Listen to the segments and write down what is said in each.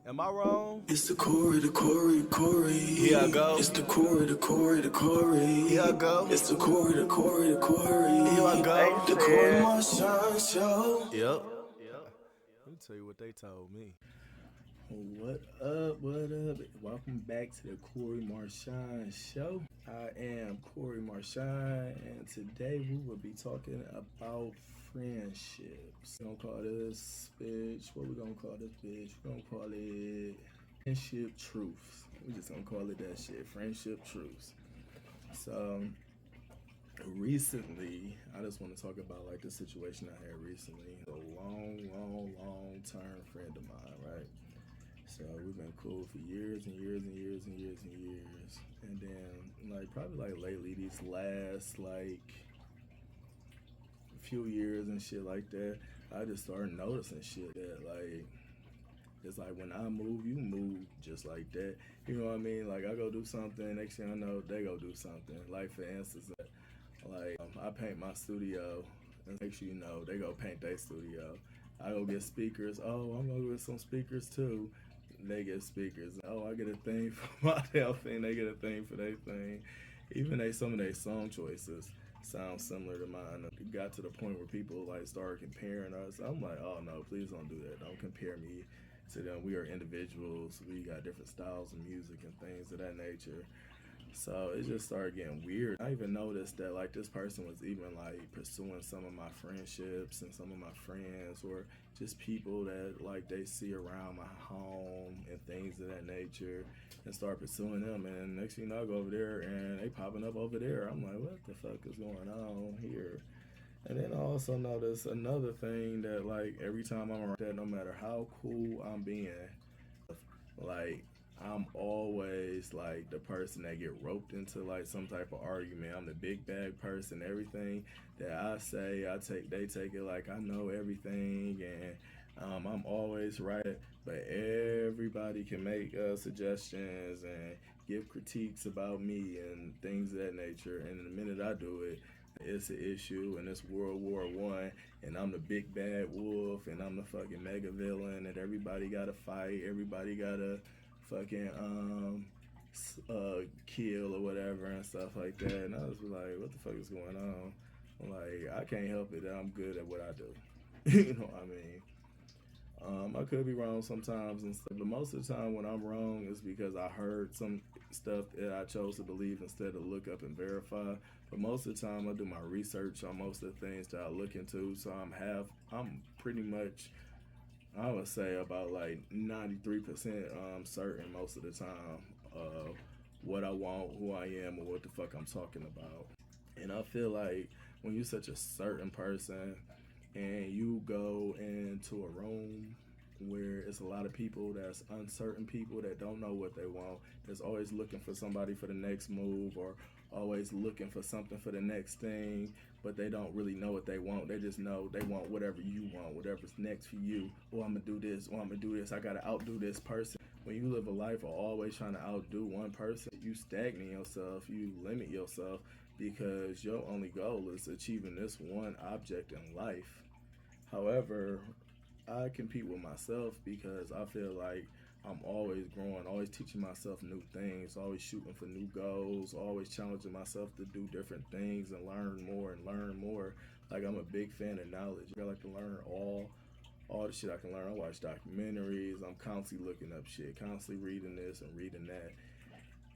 Am I wrong? It's the Cory. Here I go. It's the Cory. Here I go. It's the Cory. Here I go. The Cory Marshon Show. Yep. Let me tell you what they told me. What up? Welcome back to the Cory Marshon Show. I am Cory Marshon, and today we will be talking about friendships. We're gonna call this bitch. What we gonna call this bitch? We're gonna call it friendship truths. We just gonna call it that shit. Friendship truths. So recently, I just want to talk about like the situation I had recently. A long term friend of mine, right? So we've been cool for years and years. And then like probably like lately, these last like few years and shit like that, I just started noticing shit that like it's like when I move, you move just like that. You know what I mean? Like I go do something, next thing I know, they go do something. Like for instance, like I paint my studio, and next thing you know, they go paint their studio. I go get speakers. Oh, I'm gonna get some speakers too. They get speakers. Oh, I get a thing for my damn thing. They get a thing for their thing. Even some of their song choices sound similar to mine. It got to the point where people like started comparing us. I'm like, oh no, please don't do that. Don't compare me to them. We are individuals. We got different styles of music and things of that nature. So it just started getting weird. I even noticed that like this person was even like pursuing some of my friendships and some of my friends, or just people that like they see around my home and things of that nature, and start pursuing them. And next thing you know, I go over there and they popping up over there. I'm like, what the fuck is going on here? And then I also noticed another thing that like every time I'm around that, no matter how cool I'm being, like I'm always like the person that get roped into like some type of argument. I'm the big bag person. Everything that I say, they take it like I know everything, and I'm always right. But everybody can make suggestions and give critiques about me and things of that nature. And the minute I do it, it's an issue, and it's World War I, and I'm the big bad wolf, and I'm the fucking mega villain, and everybody gotta fight, everybody gotta fucking kill or whatever and stuff like that. And I was like, what the fuck is going on? Like, I can't help it that I'm good at what I do. You know what I mean? I could be wrong sometimes and stuff, but most of the time when I'm wrong is because I heard some stuff that I chose to believe instead of look up and verify. But most of the time I do my research on most of the things that I look into, so I'm pretty much, I would say about like 93% certain most of the time of what I want, who I am, or what the fuck I'm talking about. And I feel like when you're such a certain person and you go into a room where it's a lot of people that's uncertain, people that don't know what they want, that's always looking for somebody for the next move, or always looking for something for the next thing, but they don't really know what they want. They just know they want whatever you want, whatever's next for you. Oh, I'm gonna do this, oh, I'm gonna do this, I gotta outdo this person. When you live a life of always trying to outdo one person, you stagnate yourself, you limit yourself, because your only goal is achieving this one object in life. However, I compete with myself because I feel like I'm always growing, always teaching myself new things, always shooting for new goals, always challenging myself to do different things and learn more and learn more. Like I'm a big fan of knowledge. I like to learn all the shit I can learn. I watch documentaries. I'm constantly looking up shit, constantly reading this and reading that.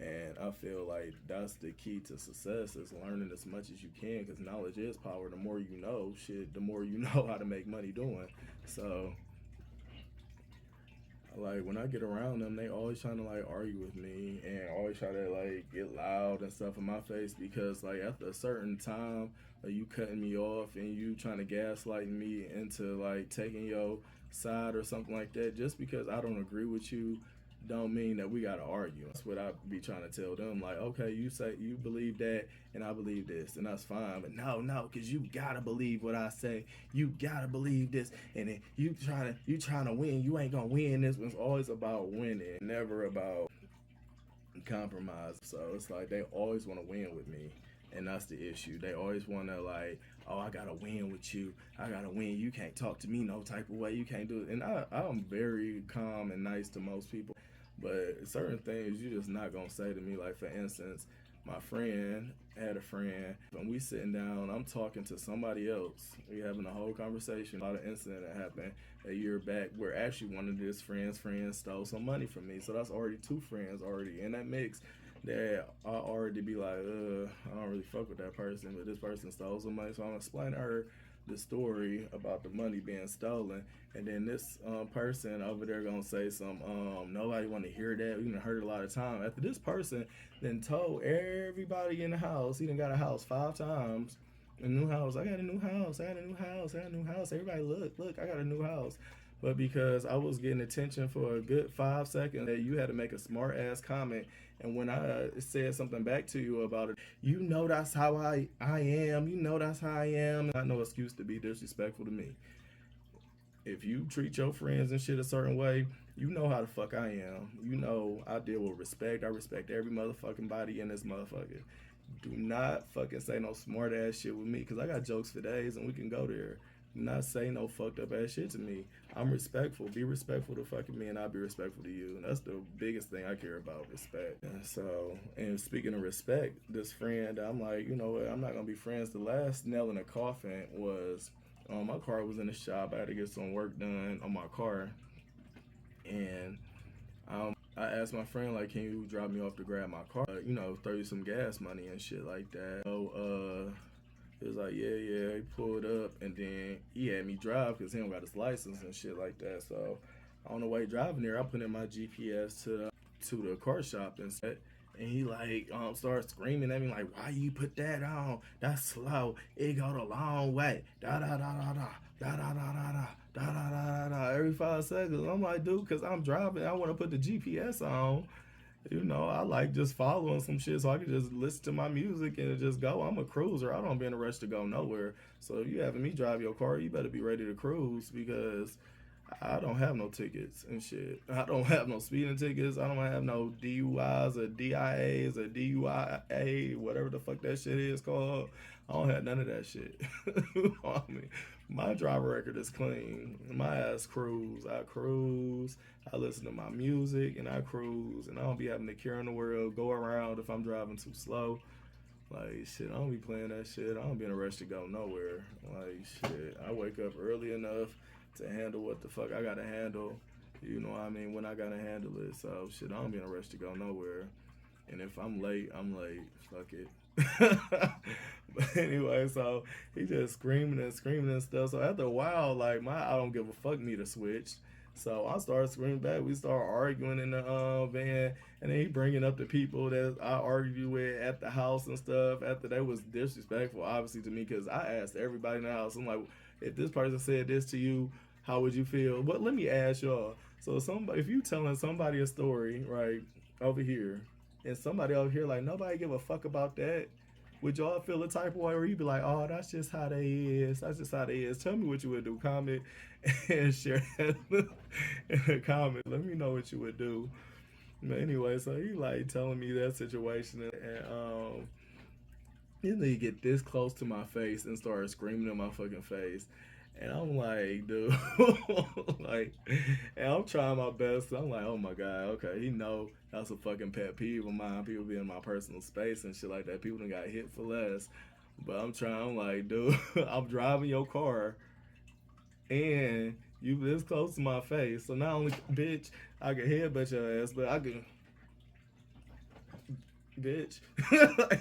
And I feel like that's the key to success, is learning as much as you can, because knowledge is power. The more you know, shit, the more you know how to make money doing. So like when I get around them, they always trying to like argue with me and always try to like get loud and stuff in my face, because like after a certain time, you cutting me off and you trying to gaslight me into like taking your side or something like that, just because I don't agree with you don't mean that we gotta argue. That's what I be trying to tell them. Like, okay, you say you believe that and I believe this, and that's fine. But no, because you gotta believe what I say. You gotta believe this, and then you trying to win. You ain't gonna win. This one's always about winning, never about compromise. So it's like they always want to win with me, and that's the issue. They always want to like, oh, I gotta win with you. I gotta win. You can't talk to me no type of way. You can't do it. And I'm very calm and nice to most people, but certain things you just not gonna say to me. Like for instance, my friend had a friend, and we sitting down. I'm talking to somebody else. We having a whole conversation about an incident that happened a year back, where actually one of his friends stole some money from me. So that's already two friends already in that mix that I already be like, I don't really fuck with that person, but this person stole some money. So I'm explaining to her the story about the money being stolen, and then this person over there gonna say some nobody want to hear that. We done heard it a lot of time. After this person then told everybody in the house, he done got a house 5 times. A new house. I got a new house. I got a new house. I got a new house. Everybody, look, I got a new house. But because I was getting attention for a good 5 seconds, that you had to make a smart ass comment, and when I said something back to you about it, you know that's how I am. You know that's how I am. Not no excuse to be disrespectful to me. If you treat your friends and shit a certain way, you know how the fuck I am. You know I deal with respect. I respect every motherfucking body in this motherfucker. Do not fucking say no smart ass shit with me, because I got jokes for days and we can go there. Do not say no fucked up ass shit to me. I'm respectful. Be respectful to fucking me, and I'll be respectful to you. And that's the biggest thing I care about, respect. And so, and speaking of respect, this friend, I'm like, you know what, I'm not gonna be friends. The last nail in the coffin was, my car was in the shop. I had to get some work done on my car, and I asked my friend, like, can you drop me off to grab my car? Throw you some gas money and shit like that. So, he was like, yeah. He pulled up, and then he had me drive because he don't got his license and shit like that. So, on the way driving there, I put in my GPS to the car shop and said, and he like started screaming at me like, why you put that on? That's slow. It go the long way. Da da da da da da da da da da da da da da every 5 seconds. I'm like, dude, cause I'm driving. I want to put the GPS on. I like just following some shit so I can just listen to my music and just go. I'm a cruiser. I don't be in a rush to go nowhere. So if you having me drive your car, you better be ready to cruise, because I don't have no tickets and shit. I don't have no speeding tickets. I don't have no DUIs or DIAs or DUIA, whatever the fuck that shit is called. I don't have none of that shit. I mean, my driver record is clean. My ass cruise. I cruise. I listen to my music and I cruise. And I don't be having to care in the world, go around if I'm driving too slow. Like, shit, I don't be playing that shit. I don't be in a rush to go nowhere. Like, shit, I wake up early enough to handle what the fuck I gotta handle. You know what I mean? When I gotta handle it. So, shit, I don't be in a rush to go nowhere. And if I'm late, I'm late. Fuck it. But anyway, so he just screaming and stuff. So after a while, like, my I don't give a fuck meter switched. So I started screaming back. We started arguing in the van, and then he bringing up the people that I argued with at the house and stuff. After that was disrespectful, obviously, to me, because I asked everybody in the house. I'm like, if this person said this to you, how would you feel? But let me ask y'all. So if you telling somebody a story, right, over here, and somebody over here like nobody give a fuck about that, would y'all feel the type of way where you be like, oh, that's just how they is. That's just how they is. Tell me what you would do. Comment and share that in the comment. Let me know what you would do. But anyway, so he like telling me that situation, and then he get this close to my face and start screaming in my fucking face. And I'm like, dude, like, and I'm trying my best. I'm like, oh my god, okay, he know that's a fucking pet peeve of mine. People be in my personal space and shit like that. People done got hit for less. But I'm like, dude, I'm driving your car, and you this close to my face. So not only, bitch, I can headbutt your ass, but I can, bitch.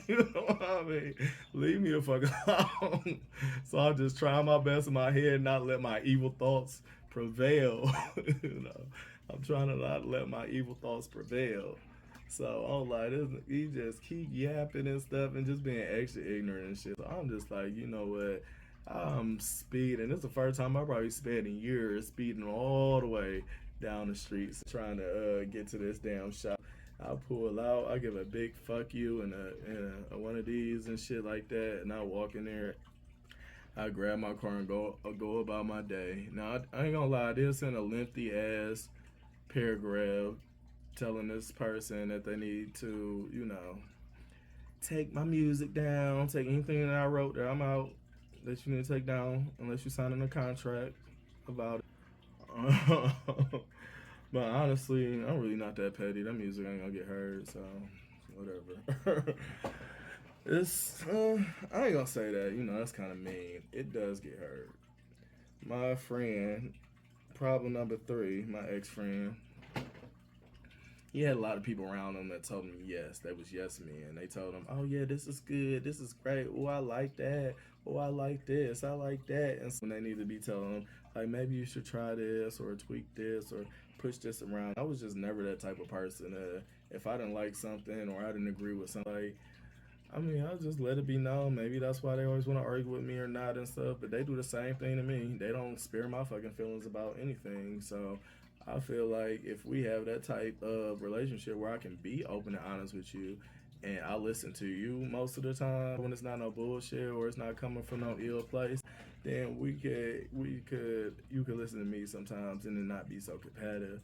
You know what I mean? Leave me the fuck alone. So I'm just trying my best in my head, not let my evil thoughts prevail. I'm trying to not let my evil thoughts prevail. So I'm like, he just keep yapping and stuff and just being extra ignorant and shit. So I'm just like, you know what? I'm speeding. This is the first time I probably spent in years speeding all the way down the streets trying to get to this damn shop. I pull out, I give a big fuck you and a one of these and shit like that, and I walk in there. I grab my car and go about my day. Now I ain't gonna lie, I did send a lengthy ass paragraph telling this person that they need to, take my music down, take anything that I wrote there. I'm out. that you need to take down unless you sign in a contract about it. But honestly, I'm really not that petty. That music ain't gonna get heard, so whatever. It's I ain't gonna say that. You know, that's kind of mean. It does get heard. My friend, problem number three, my ex friend. He had a lot of people around him that told him yes. They was yes men. They told him, "Oh yeah, this is good. This is great. Oh, I like that. Oh, I like this. I like that." And so they need to be telling him, like, maybe you should try this or tweak this or push this around. I was just never that type of person. If I didn't like something or I didn't agree with something, like, I mean, I'll just let it be known. Maybe that's why they always want to argue with me or not and stuff. But they do the same thing to me. They don't spare my fucking feelings about anything. So I feel like if we have that type of relationship where I can be open and honest with you, and I listen to you most of the time when it's not no bullshit or it's not coming from no ill place, then you could listen to me sometimes and then not be so competitive.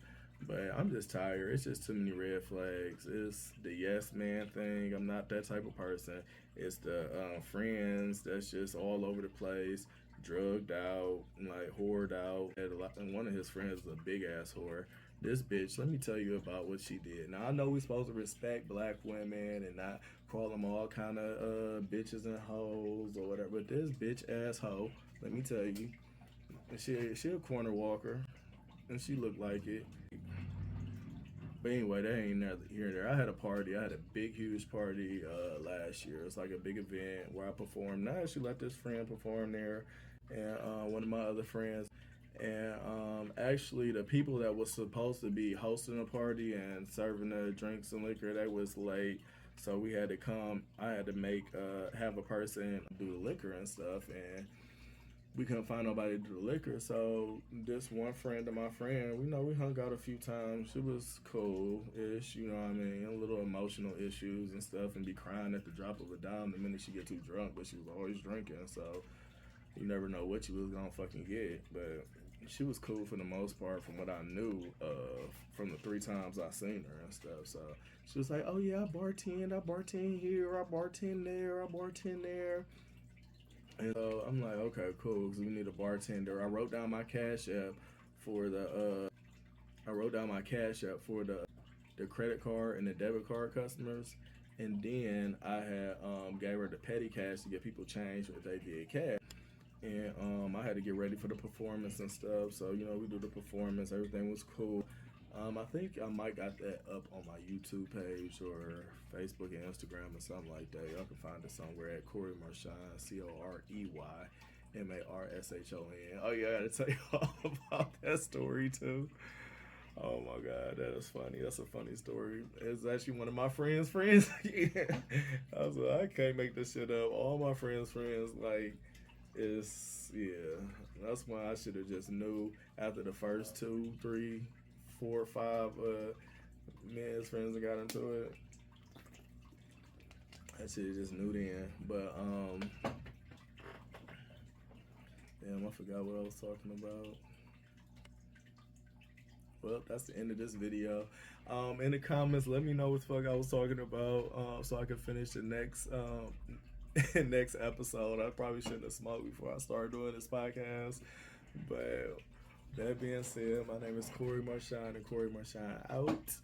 But I'm just tired. It's just too many red flags. It's the yes man thing. I'm not that type of person. It's the friends that's just all over the place, drugged out, like whored out. And one of his friends is a big ass whore. This bitch, let me tell you about what she did. Now I know we supposed to respect black women and not call them all kind of bitches and hoes or whatever. But this bitch ass hoe, let me tell you, she a corner walker and she looked like it. But anyway, that ain't neither here nor there. I had a party. I had a big, huge party last year. It's like a big event where I performed. Now I actually let this friend perform there, and one of my other friends. And actually, the people that was supposed to be hosting the party and serving the drinks and liquor, they was late. So we had to come. I had to have a person do the liquor and stuff, and we couldn't find nobody to do the liquor. So this one friend of my friend, we hung out a few times. She was cool-ish, you know what I mean? A little emotional issues and stuff, and be crying at the drop of a dime the minute she get too drunk, but she was always drinking, so you never know what you was gonna fucking get. But she was cool for the most part from what I knew from the 3 times I seen her and stuff. So she was like, "Oh yeah, I bartend here, I bartend there, I bartend there." And so I'm like, okay, cool, because we need a bartender. I wrote down my cash app for the credit card and the debit card customers, and then I had gave her the petty cash to get people change if they did cash. And I had to get ready for the performance and stuff. So we do the performance. Everything was cool. I think I might got that up on my YouTube page or Facebook and Instagram or something like that. Y'all can find it somewhere at Cory Marshon, CoryMarshon. Oh yeah, I gotta tell you all about that story too. Oh my god, that is funny. That's a funny story. It's actually one of my friends' friends. Yeah. I was like, I can't make this shit up. All my friends' like, yeah. That's why I should have just knew after the first 2, 3, 4, 5 men's friends that got into it. I should have just knew then. But damn, I forgot what I was talking about. Well, that's the end of this video. In the comments, let me know what the fuck I was talking about, so I can finish the next next episode. I probably shouldn't have smoked before I started doing this podcast. But that being said, my name is Cory Marshon, and Cory Marshon out.